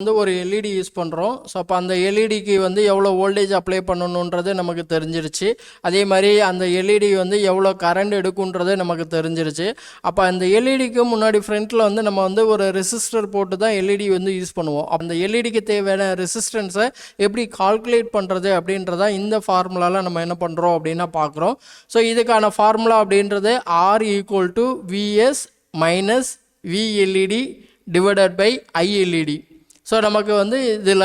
வந்து ஒரு LED use பண்ணுறோம். ஸோ அப்போ அந்த எல்இடிக்கு வந்து எவ்வளோ வோல்டேஜ் அப்ளை பண்ணணுன்றது நமக்கு தெரிஞ்சிருச்சு. அதே மாதிரி அந்த எல்இடி வந்து எவ்வளோ கரண்ட் எடுக்குன்றது நமக்கு தெரிஞ்சிருச்சு. அப்போ அந்த எல்இடிக்கு முன்னாடி ஃப்ரண்ட்டில் வந்து நம்ம வந்து ஒரு ரெசிஸ்டர் போட்டு தான் எல்இடி வந்து யூஸ் பண்ணுவோம். அந்த எல்இடிக்கு தேவையான ரெசிஸ்டன்ஸை எப்படி கால்குலேட் பண்ணுறது அப்படின்றத இந்த ஃபார்முலாவில் நம்ம என்ன பண்ணுறோம் அப்படின்னா பார்க்குறோம். ஸோ இதுக்கான ஃபார்முலா அப்படின்றது R = VS minus VLED divided by ILED. So நமக்கு வந்து இதில்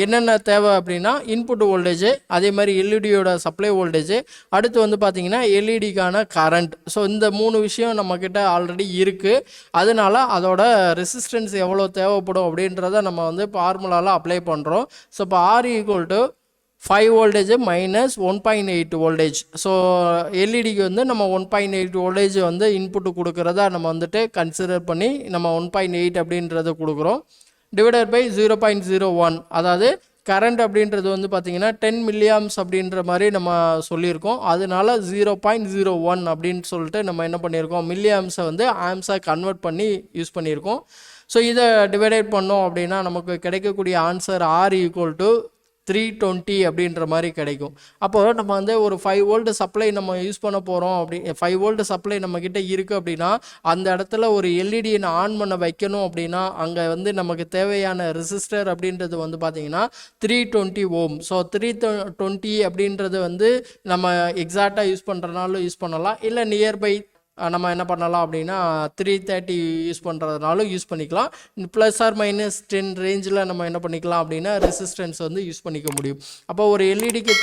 என்னென்ன தேவை அப்படின்னா இன்புட் வோல்டேஜ், அதே மாதிரி எல்இடியோட சப்ளை வோல்டேஜ், அடுத்து வந்து பார்த்திங்கன்னா எல்இடிக்கான கரண்ட். ஸோ இந்த 3 விஷயம் நம்மக்கிட்ட ஆல்ரெடி இருக்குது. அதனால அதோட ரெசிஸ்டன்ஸ் எவ்வளோ தேவைப்படும் அப்படின்றத நம்ம வந்து ஃபார்முலாவில் அப்ளை பண்ணுறோம். ஸோ இப்போ R = 5 voltage minus 1.8 voltage. So எல்இடிக்கு வந்து நம்ம 1.8 வோல்டேஜ் வந்து இன்புட்டு கொடுக்குறதா நம்ம வந்துட்டு கன்சிடர் பண்ணி நம்ம 1.8 அப்படின்றத கொடுக்குறோம். டிவைடட் பை 0.01, அதாவது கரண்ட் அப்படின்றது வந்து பார்த்திங்கன்னா 10 மில்லியாம்ஸ் அப்படின்ற மாதிரி நம்ம சொல்லியிருக்கோம். அதனால 0.01 அப்படின்னு சொல்லிட்டு நம்ம என்ன பண்ணியிருக்கோம், மில்லியாம்ஸை வந்து ஆம்ஸாக கன்வெர்ட் பண்ணி யூஸ் பண்ணியிருக்கோம். ஸோ இதை டிவைடேட் பண்ணோம் அப்படின்னா நமக்கு கிடைக்கக்கூடிய ஆன்சர் R = 320 அப்படின்ற மாதிரி கிடைக்கும். அப்போது நம்ம வந்து ஒரு 5 வோல்ட் சப்ளை நம்ம யூஸ் பண்ண போகிறோம். 5 வோல்ட் சப்ளை நம்மக்கிட்ட இருக்குது அப்படின்னா அந்த இடத்துல ஒரு எல்இடியை ஆன் பண்ண வைக்கணும் அப்படின்னா அங்கே வந்து நமக்கு தேவையான ரெசிஸ்டர் அப்படின்றது வந்து பார்த்திங்கன்னா 320 ஓம். ஸோ 320 அப்படின்றது வந்து நம்ம எக்ஸாக்டாக யூஸ் பண்ணுறதுனாலும் யூஸ் பண்ணலாம், இல்லை நியர்பை நம்ம என்ன பண்ணலாம் அப்படின்னா 330 யூஸ் பண்ணுறதுனாலும் யூஸ் பண்ணிக்கலாம். +or-10 ரேஞ்சில் நம்ம என்ன பண்ணிக்கலாம் அப்படின்னா ரெசிஸ்டன்ஸ் வந்து யூஸ் பண்ணிக்க முடியும். அப்போ ஒரு எல்இடிக்கு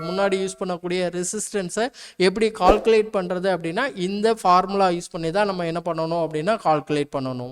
முன்னாடி யூஸ் பண்ணக்கூடிய ரெசிஸ்டன்ஸை எப்படி கால்குலேட் பண்ணுறது அப்படின்னா இந்த ஃபார்முலா யூஸ் பண்ணி தான் நம்ம என்ன பண்ணணும் அப்படின்னா கால்குலேட் பண்ணணும்.